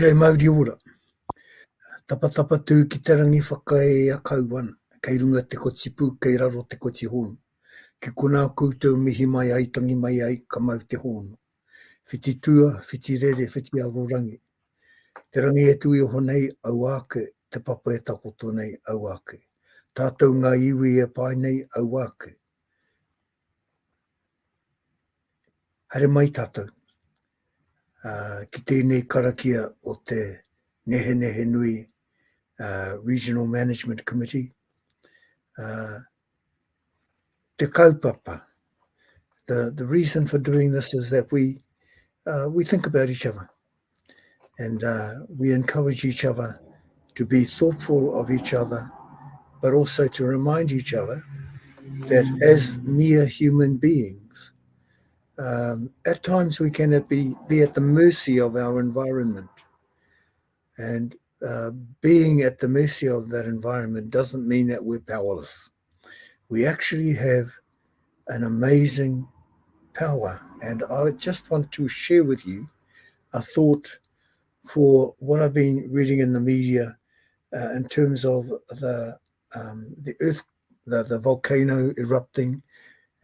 Ia I Māori ora. Tapatapa tū ki te rangi whakae a kauana, kei runga te kotipu, kei raro te koti hono. Ki kona koutou mihi mai ai, tangi mai ai, ka mau te hono. Whiti tua, whiti rere, whiti arorangi. Te rangi e tui oho nei, au ake, te papa e takoto nei, au ake. Tātou ngā iwi e pai nei, au ake. Haere mai tātou. Ki tēnei karakia o te Nehenehenui Regional Management Committee. Te kaupapa. The reason for doing this is that we think about each other and we encourage each other to be thoughtful of each other, but also to remind each other that as mere human beings, at times we cannot be at the mercy of our environment. And being at the mercy of that environment doesn't mean that we're powerless. We actually have an amazing power. And I just want to share with you a thought for what I've been reading in the media in terms of the earth, the volcano erupting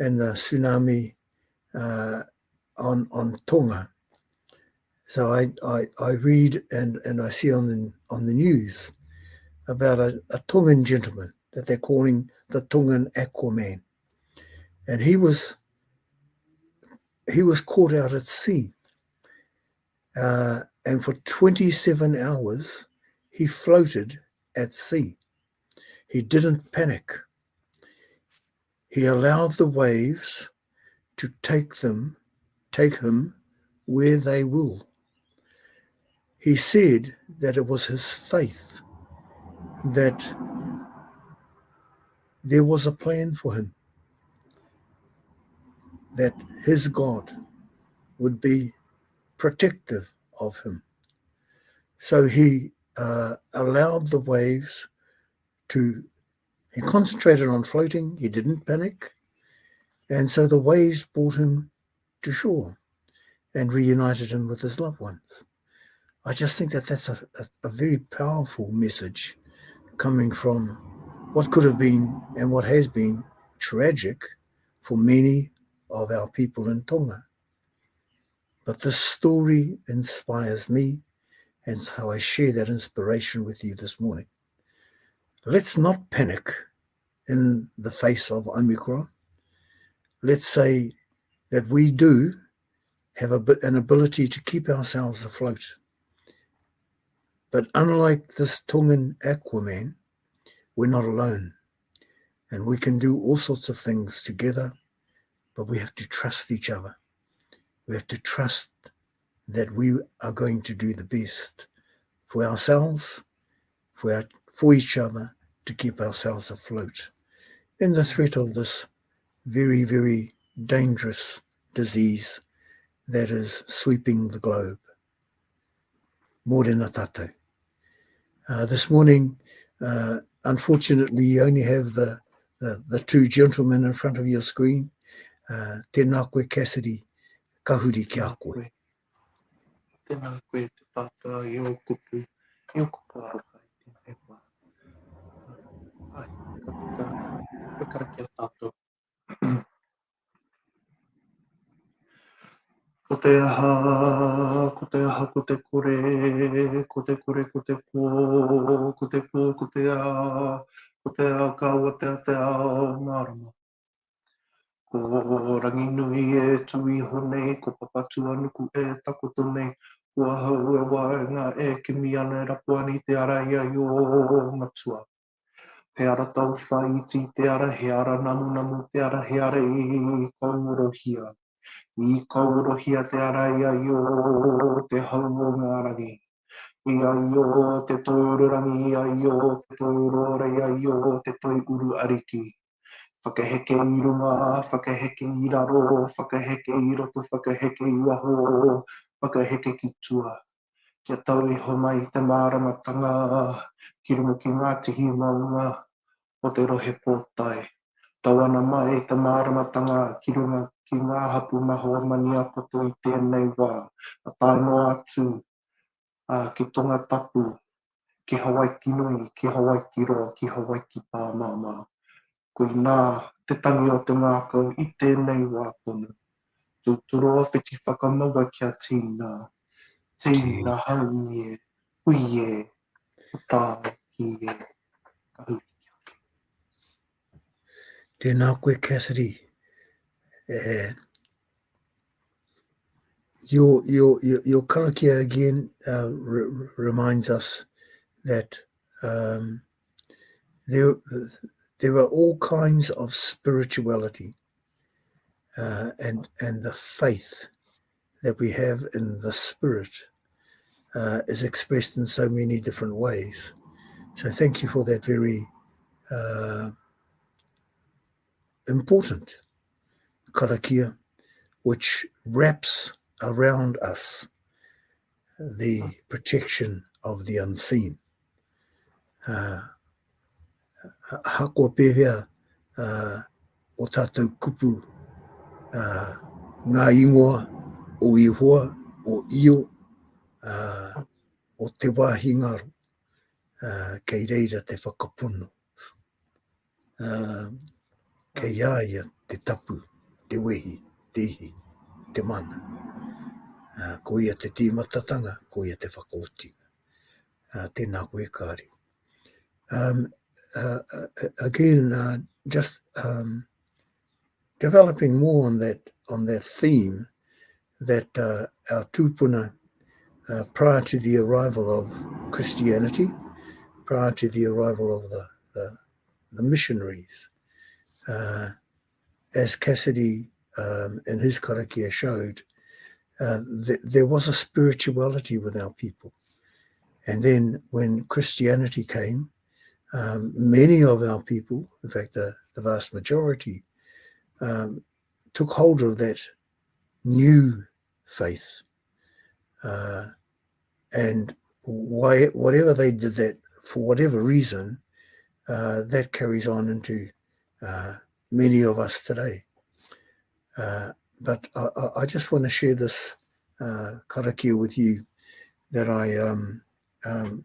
and the tsunami on Tonga. So I read and I see on the news about a Tongan gentleman that they're calling the Tongan Aquaman. And he was caught out at sea. And for 27 hours, he floated at sea. He didn't panic. He allowed the waves to take him where they will. He said that it was his faith that there was a plan for him, that his God would be protective of him. So he allowed the waves he concentrated on floating, he didn't panic, and so the waves brought him to shore and reunited him with his loved ones. I just think that that's a very powerful message coming from what could have been and what has been tragic for many of our people in Tonga. But this story inspires me, and so I share that inspiration with you this morning. Let's not panic in the face of Omicron. Let's say that we do have an ability to keep ourselves afloat. But unlike this Tongan Aquaman, we're not alone. And we can do all sorts of things together, but we have to trust each other. We have to trust that we are going to do the best for ourselves, for each other, to keep ourselves afloat in the threat of this very, very dangerous disease that is sweeping the globe. Morena tātou. This morning, unfortunately, you only have the two gentlemen in front of your screen. Tēnā koe Cassidy, kahuri ki a koe. Tēnā koe te pāpā i o kupu arokai tēnā e wā. Ai, ka tika, koe karakia tātou. Ko te aha, ko te kore, ko te kore, ko te pō, ko te pō, ko te a kaua te ao marama. Ko rangi nui e tui honei, ko papatua nuku e takoto nei, kua hau e waenga e kimi ana e rapuani te ara ia i o matua. He ara tau whaiti, te ara he ara namu, te ara he ara I kaurohia. I kaurohia te ara ia i o te hau o ngā rangi. Ia i o te toirurangi, ia i o te toirora, ia i o te toiuru ariki. Whakaheke I runga, whakaheke I raro, whakaheke I roto, whakaheke I waho, whakaheke ki tua. Kia tau iho mai te māramatanga, ki runga ki ngā tihi maunga, o te rohe pōtai. Tau ana mai te māramatanga, ki runga ki ngā hapu maho mani apoto I tēnei wā. A taino atu, ki tonga tapu, ki Hawaii ki nui, ki Hawaii ki roa, ki Hawaii ki pā māmā. Ko i nā te tangi o te ngākau i tēnei wā pono. Tu turoa peti whakamaua kia tīnā. Tīnā haungi e, hui e, o tā ki e, kahu. Tēnā koe, Cassidy. Your karakia again reminds us that there are all kinds of spirituality and the faith that we have in the Spirit is expressed in so many different ways. So thank you for that very important karakia, which wraps around us the protection of the unseen. Hakua pēhea o tātou kupu ngā ingoa o ihoa, o io, o te wāhi ngaro, kei reira te whakapono. Kei aia te tapu, te wehi, te ihi, te mana. Ko ia te tīmatatanga, ko ia te whakaoti. Tēnā koe kāri. Again, just developing more on that theme, that our tūpuna, prior to the arrival of Christianity, prior to the arrival of the missionaries, as Cassidy in his karakia showed, there was a spirituality with our people. And then when Christianity came, many of our people, in fact, the vast majority, took hold of that new faith. And whatever they did that, for whatever reason, that carries on into many of us today. But I just want to share this karakia with you that I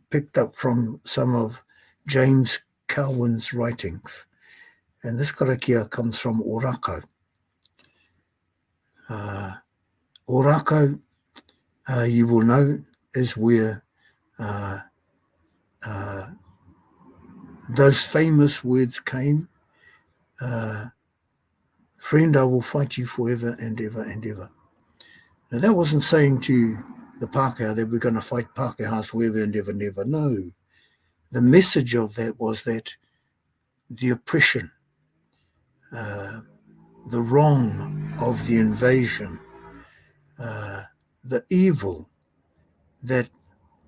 picked up from some of James Cowan's writings. And this karakia comes from Orako. Orako, you will know, is where those famous words came. Friend, I will fight you forever and ever and ever. Now, that wasn't saying to the Pākehā that we're going to fight Pākehās forever and ever and ever. No. The message of that was that the oppression, the wrong of the invasion, the evil that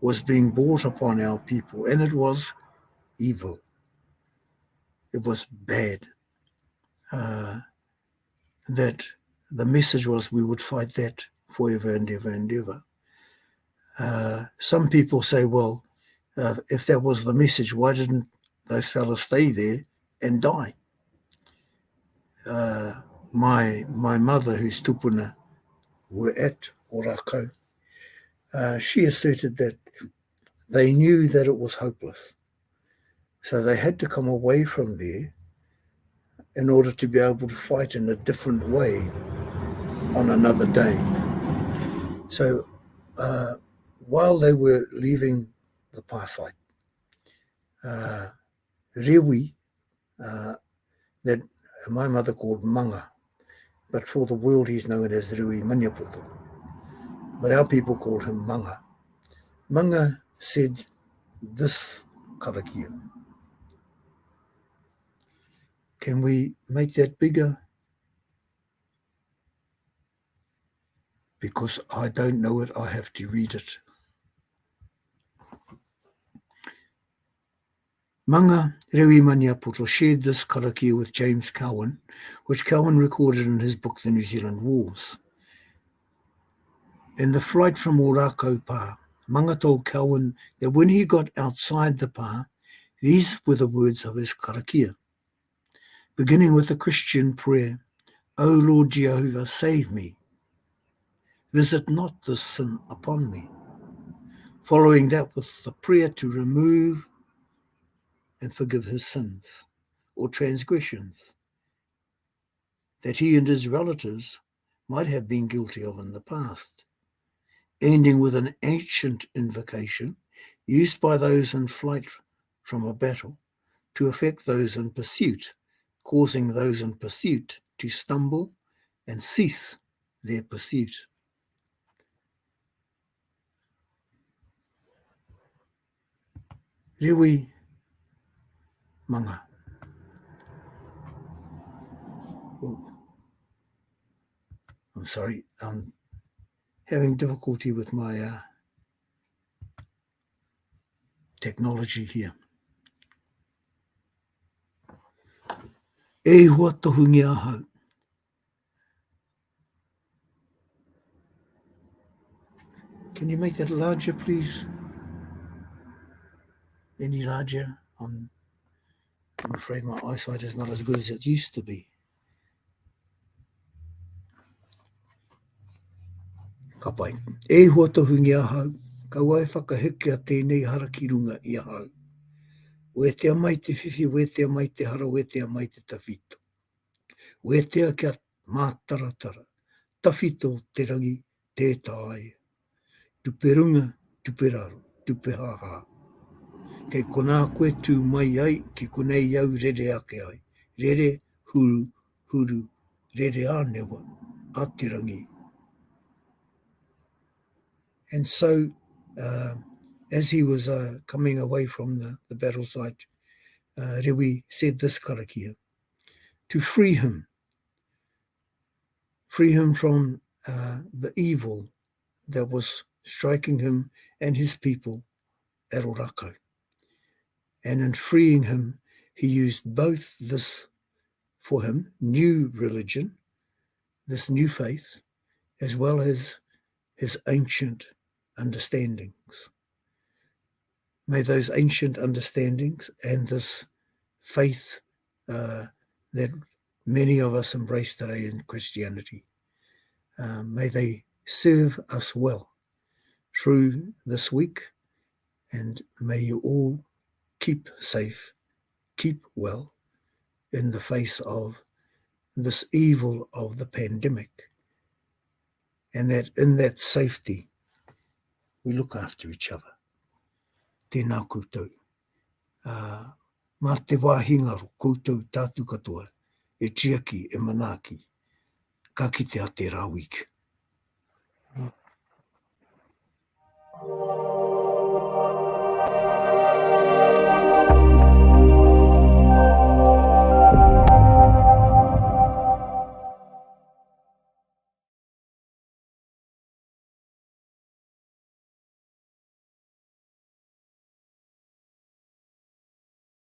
was being brought upon our people, and it was evil. It was bad. That the message was we would fight that forever and ever and ever. Some people say, well, if that was the message, why didn't those fellas stay there and die? My mother, whose tupuna were at Orako, she asserted that they knew that it was hopeless. So they had to come away from there in order to be able to fight in a different way on another day. So while they were leaving the pāsai, rewi, that my mother called manga, but for the world he's known as Rewi Maniaputo. But our people called him Manga. Manga said this karakia. Can we make that bigger? Because I don't know it, I have to read it. Manga Rewi Maniaputo shared this karakia with James Cowan, which Cowan recorded in his book, The New Zealand Wars. In the flight from Orako Pā, Manga told Cowan that when he got outside the Pā, these were the words of his karakia, beginning with the Christian prayer, O Lord Jehovah, save me. Visit not this sin upon me. following that with the prayer to remove and forgive his sins or transgressions that he and his relatives might have been guilty of in the past, ending with an ancient invocation used by those in flight from a battle to affect those in pursuit, causing those in pursuit to stumble and cease their pursuit. Rewi manga. Oh, I'm sorry, I'm having difficulty with my technology here. E hua tohungi ahau. Can you make that larger, please? Any larger? I'm afraid my eyesight is not as good as it used to be. Ka pai. E hua tohungi ahau. Ka wai whakaheke a tēnei hara ki runga I ahau. Wetea mai te whiwhi, wetea mai te hara, wetea mai te tawhito. Wetea kia mātaratara. Tawhito te rangi, te tāi. Tupe runga, tupe raro, tupe haha. Kei kona koe tū mai ai, ki konei iau rere ake ai. Rere, huru, huru, rere ānewa, a te rangi. And so, as he was coming away from the battle site, Rewi said this karakia, to free him from the evil that was striking him and his people at Orako. And in freeing him, he used both this, for him, new religion, this new faith, as well as his ancient understandings. May those ancient understandings and this faith that many of us embrace today in Christianity, may they serve us well through this week, and may you all keep safe, keep well in the face of this evil of the pandemic, and that in that safety we look after each other. Tēnā koutou. Mā te wāhingaro koutou tātou katoa, e triaki, e manaki, ka kite a te rā week.